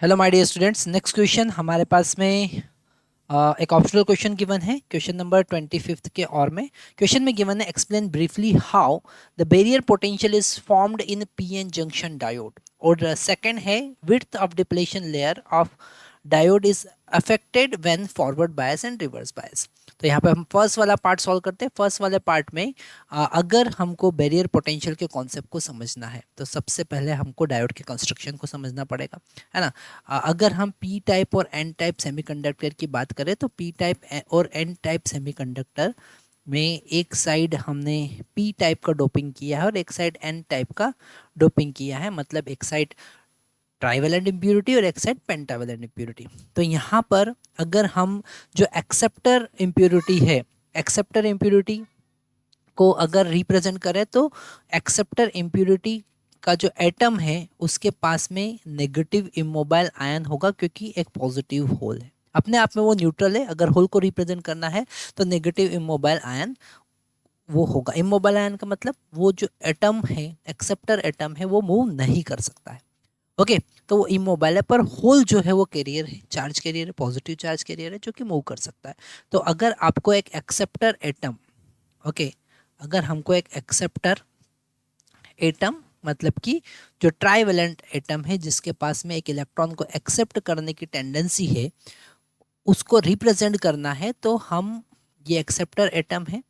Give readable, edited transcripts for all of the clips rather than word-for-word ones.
Hello my dear students, next question हमारे पास में एक ऑप्शनल क्वेश्चन गिवन है, क्वेश्चन नंबर 25 के और में क्वेश्चन में गिवन है explain briefly how the barrier potential is formed in PN junction diode. और सेकंड है width of depletion layer of diode is affected when forward bias and reverse bias. तो यहाँ पे हम फर्स्ट वाला पार्ट सॉल्व करते हैं। फर्स्ट वाले पार्ट में अगर हमको बैरियर पोटेंशियल के कॉन्सेप्ट को समझना है तो सबसे पहले हमको डायोड के कंस्ट्रक्शन को समझना पड़ेगा, है ना। अगर हम पी टाइप और एन टाइप सेमीकंडक्टर की बात करें तो पी टाइप और एन टाइप सेमीकंडक्टर में एक साइड हमने पी टाइप का डोपिंग किया है और एक साइड एन टाइप का डोपिंग किया है, मतलब एक साइड ट्राइवेलेंट इम्प्यूरिटी और एक साइड पेंटावेलेंट इम्प्यूरिटी। तो यहाँ पर अगर हम जो एक्सेप्टर इम्प्यूरिटी है, एक्सेप्टर इम्प्यूरिटी को अगर रिप्रेजेंट करें तो एक्सेप्टर इम्प्यूरिटी का जो एटम है उसके पास में नेगेटिव इमोबाइल आयन होगा, क्योंकि एक पॉजिटिव होल है, अपने आप में वो न्यूट्रल है। अगर होल को रिप्रेजेंट करना है तो नेगेटिव इमोबाइल आयन वो होगा। इमोबाइल आयन का मतलब वो जो एटम है, एक्सेप्टर एटम है, वो मूव नहीं कर सकता है। ओके, तो वो इमोबाइल है, पर होल जो है वो कैरियर है, चार्ज कैरियर है, पॉजिटिव चार्ज कैरियर है जो कि मूव कर सकता है। तो अगर आपको एक एक्सेप्टर एटम, ओके, अगर हमको एक एक्सेप्टर एटम मतलब कि जो ट्राइवेलेंट एटम है जिसके पास में एक इलेक्ट्रॉन को एक्सेप्ट करने की टेंडेंसी है, उसको रिप्रेजेंट करना है तो हम ये एक्सेप्टर एटम है,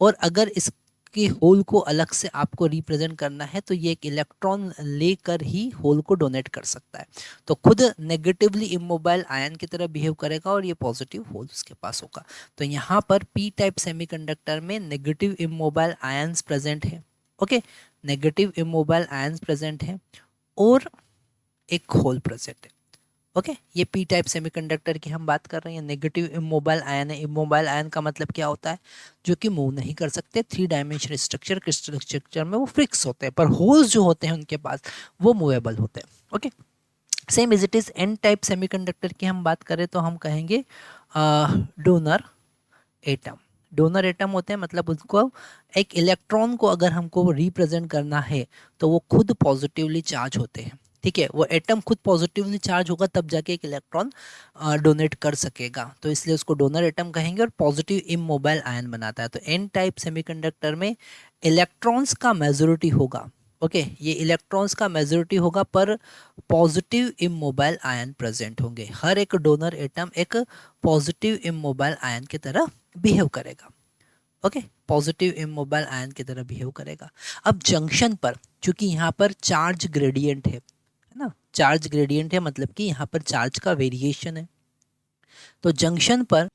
और अगर इसके होल को अलग से आपको रिप्रेजेंट करना है तो ये एक इलेक्ट्रॉन लेकर ही होल को डोनेट कर सकता है। तो खुद नेगेटिवली इमोबाइल आयन की तरह बिहेव करेगा और ये पॉजिटिव होल उसके पास होगा। तो यहाँ पर पी टाइप सेमीकंडक्टर में नेगेटिव इमोबाइल आयंस प्रेजेंट है। Okay, negative immobile ions present है और एक होल प्रेजेंट है। ओके, ये पी टाइप सेमीकंडक्टर की हम बात कर रहे हैं। नेगेटिव इमोबाइल आयन है। इमोबाइल आयन का मतलब क्या होता है? जो कि मूव नहीं कर सकते, three dimensional structure, crystal structure में वो फिक्स होते हैं, पर होल्स जो होते हैं उनके पास वो मूवेबल होते हैं। Okay, same is it is an type semiconductor की हम बात करें तो हम कहेंगे डोनर एटम। डोनर एटम होते हैं, मतलब उसको एक इलेक्ट्रॉन को अगर हमको रिप्रेजेंट करना है तो वो खुद पॉजिटिवली चार्ज होते हैं। ठीक है, वो एटम खुद पॉजिटिवली चार्ज होगा तब जाके एक इलेक्ट्रॉन डोनेट कर सकेगा, तो इसलिए उसको डोनर एटम कहेंगे और पॉजिटिव इमोबाइल आयन बनाता है। तो एन टाइप सेमीकंडक्टर में इलेक्ट्रॉन्स का मेजॉरिटी होगा। ओके, ये इलेक्ट्रॉन्स का मेजॉरिटी होगा पर पॉजिटिव इमोबाइल आयन प्रेजेंट होंगे। हर एक डोनर एटम एक पॉजिटिव इमोबाइल आयन की तरह बिहेव करेगा। ओके, पॉजिटिव इमोबाइल आयन की तरह बिहेव करेगा। अब जंक्शन पर चूंकि यहाँ पर चार्ज ग्रेडियंट है ना, चार्ज ग्रेडियंट है मतलब कि यहाँ पर चार्ज का वेरिएशन है। तो जंक्शन पर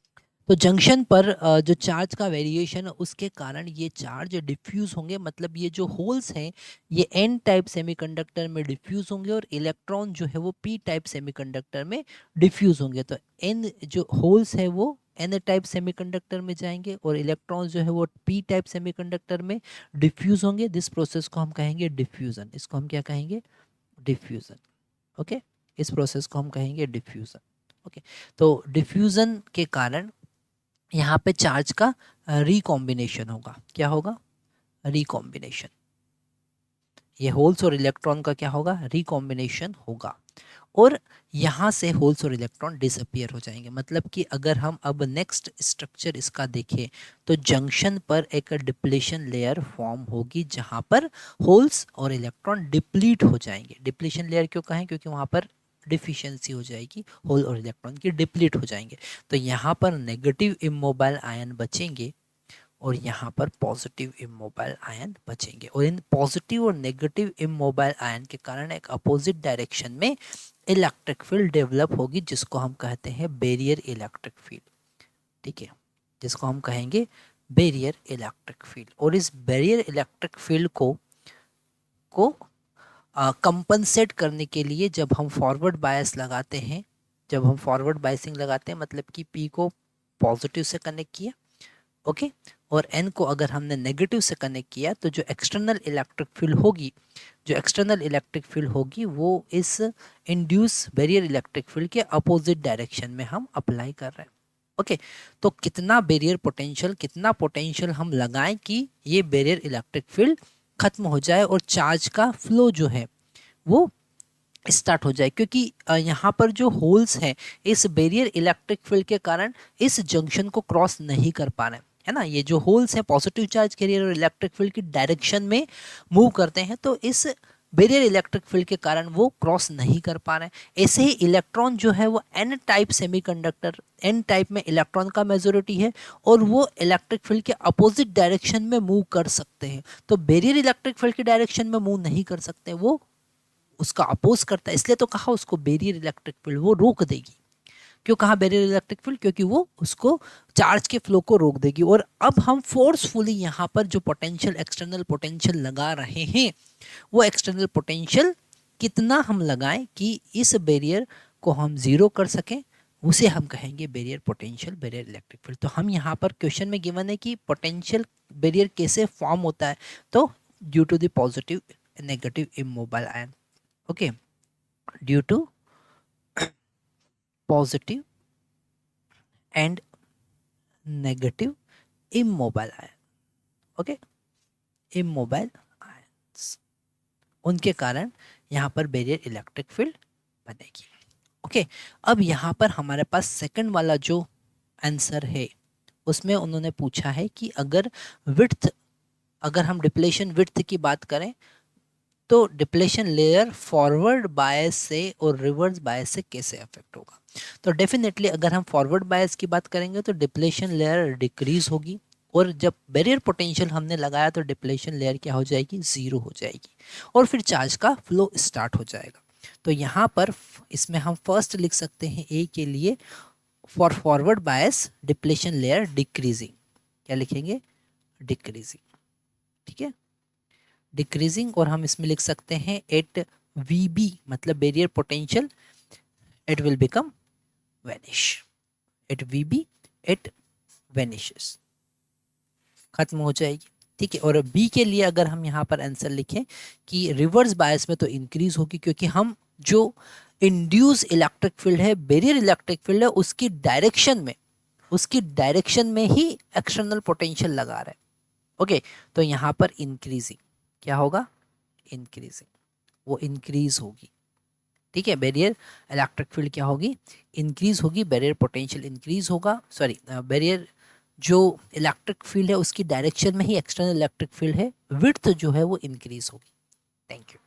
जो चार्ज का वेरिएशन है उसके कारण ये चार्ज डिफ्यूज होंगे, मतलब ये जो होल्स हैं ये एन टाइप सेमीकंडक्टर में डिफ्यूज होंगे और इलेक्ट्रॉन जो है वो पी टाइप सेमीकंडक्टर में डिफ्यूज होंगे। तो एन जो होल्स है वो एन टाइप सेमीकंडक्टर में जाएंगे और इलेक्ट्रॉन्स जो है वो पी टाइप सेमीकंडक्टर में डिफ्यूज होंगे। दिस प्रोसेस को हम कहेंगे डिफ्यूजन। इसको हम क्या कहेंगे? डिफ्यूजन। ओके, इस प्रोसेस को हम कहेंगे डिफ्यूजन। ओके, तो डिफ्यूजन के कारण यहाँ पे चार्ज का रिकॉम्बिनेशन होगा। क्या होगा? रिकॉम्बिनेशन। ये होल्स और इलेक्ट्रॉन का क्या होगा? रिकॉम्बिनेशन होगा और यहाँ से होल्स और इलेक्ट्रॉन डिसअपियर हो जाएंगे। मतलब कि अगर हम अब नेक्स्ट स्ट्रक्चर इसका देखें तो जंक्शन पर एक डिप्लीशन लेयर फॉर्म होगी जहाँ पर होल्स और इलेक्ट्रॉन डिप्लीट हो जाएंगे। डिप्लीशन लेयर क्यों कहें? क्योंकि वहाँ पर डिफिशियंसी हो जाएगी, होल और इलेक्ट्रॉन की डिप्लीट हो जाएंगे। तो यहाँ पर नेगेटिव इमोबाइल आयन बचेंगे और यहाँ पर पॉजिटिव इमोबाइल आयन बचेंगे, और इन पॉजिटिव और नेगेटिव इमोबाइल आयन के कारण एक अपोजिट डायरेक्शन में इलेक्ट्रिक फील्ड डेवलप होगी जिसको हम कहते हैं बैरियर इलेक्ट्रिक फील्ड। ठीक है, जिसको हम कहेंगे बैरियर इलेक्ट्रिक फील्ड। और इस बैरियर इलेक्ट्रिक फील्ड को कंपनसेट करने के लिए जब हम फॉरवर्ड बायस लगाते हैं, जब हम फॉरवर्ड बायसिंग लगाते हैं मतलब कि पी को पॉजिटिव से कनेक्ट किया, ओके, और एन को अगर हमने नेगेटिव से कनेक्ट किया तो जो एक्सटर्नल इलेक्ट्रिक फील्ड होगी, जो एक्सटर्नल इलेक्ट्रिक फील्ड होगी वो इस इंड्यूस बैरियर इलेक्ट्रिक फील्ड के अपोजिट डायरेक्शन में हम अप्लाई कर रहे हैं। ओके, तो कितना बैरियर पोटेंशियल, कितना पोटेंशियल हम लगाएं कि ये बैरियर इलेक्ट्रिक फील्ड खत्म हो जाए और चार्ज का फ्लो जो है वो स्टार्ट हो जाए, क्योंकि यहाँ पर जो होल्स हैं इस बैरियर इलेक्ट्रिक फील्ड के कारण इस जंक्शन को क्रॉस नहीं कर पा रहे हैं, है ना। ये जो होल्स हैं पॉजिटिव चार्ज कैरियर और इलेक्ट्रिक फील्ड की डायरेक्शन में मूव करते हैं, तो इस बैरियर इलेक्ट्रिक फील्ड के कारण वो क्रॉस नहीं कर पा रहे हैं। ऐसे ही इलेक्ट्रॉन जो है वो N type semiconductor, N type में इलेक्ट्रॉन का मेजोरिटी है और वो इलेक्ट्रिक फील्ड के अपोजिट डायरेक्शन में मूव कर सकते हैं। तो बैरियर इलेक्ट्रिक फील्ड की डायरेक्शन में मूव नहीं कर सकते, वो उसका अपोज करता है, इसलिए तो कहा उसको बैरियर इलेक्ट्रिक फील्ड, वो रोक देगी। क्यों कहा बैरियर इलेक्ट्रिक फील्ड? क्योंकि वो उसको चार्ज के फ्लो को रोक देगी। और अब हम फोर्सफुली यहाँ पर जो पोटेंशियल, एक्सटर्नल पोटेंशियल लगा रहे हैं, वो एक्सटर्नल पोटेंशियल कितना हम लगाएं कि इस बैरियर को हम जीरो कर सकें, उसे हम कहेंगे barrier potential, barrier electric field. तो हम यहाँ पर क्वेश्चन में गिवन है कि पोटेंशियल बैरियर कैसे फॉर्म होता है, तो due to the positive negative immobile ion, okay, due to positive and negative immobile ion, okay, immobile ions, उनके कारण यहाँ पर बैरियर इलेक्ट्रिक फील्ड बनेगी। ओके, अब यहाँ पर हमारे पास सेकंड वाला जो आंसर है उसमें उन्होंने पूछा है कि अगर विड्थ, अगर हम डिप्लेशन विड्थ की बात करें तो डिप्लेशन लेयर फॉरवर्ड बायस से और रिवर्स बायस से कैसे अफेक्ट होगा। तो डेफिनेटली अगर हम फॉरवर्ड बायस की बात करेंगे तो डिप्लेशन लेयर डिक्रीज होगी, और जब बैरियर पोटेंशियल हमने लगाया तो डिप्लेशन लेयर क्या हो जाएगी, जीरो हो जाएगी, और फिर चार्ज का फ्लो स्टार्ट हो जाएगा। तो यहाँ पर इसमें हम फर्स्ट लिख सकते हैं ए के लिए, for forward bias depletion layer decreasing, क्या लिखेंगे, डिक्रीजिंग, ठीक है, डिक्रीजिंग। और हम इसमें लिख सकते हैं एट VB मतलब barrier potential, it will become vanish, at VB it vanishes, खत्म हो जाएगी, ठीक है। और बी के लिए अगर हम यहाँ पर आंसर लिखें कि रिवर्स बायस में तो इंक्रीज होगी, क्योंकि हम जो इंड्यूस इलेक्ट्रिक फील्ड है, बैरियर इलेक्ट्रिक फील्ड है, उसकी डायरेक्शन में ही एक्सटर्नल पोटेंशियल लगा रहे हैं। ओके, तो यहाँ पर इंक्रीजिंग क्या होगा, इंक्रीजिंग, वो इंक्रीज होगी, ठीक है। बैरियर इलेक्ट्रिक फील्ड क्या होगी, इंक्रीज होगी, बैरियर पोटेंशियल इंक्रीज होगा, सॉरी बैरियर जो इलेक्ट्रिक फील्ड है उसकी डायरेक्शन में ही एक्सटर्नल इलेक्ट्रिक फील्ड है, विड्थ जो है वो इंक्रीज होगी। Thank you.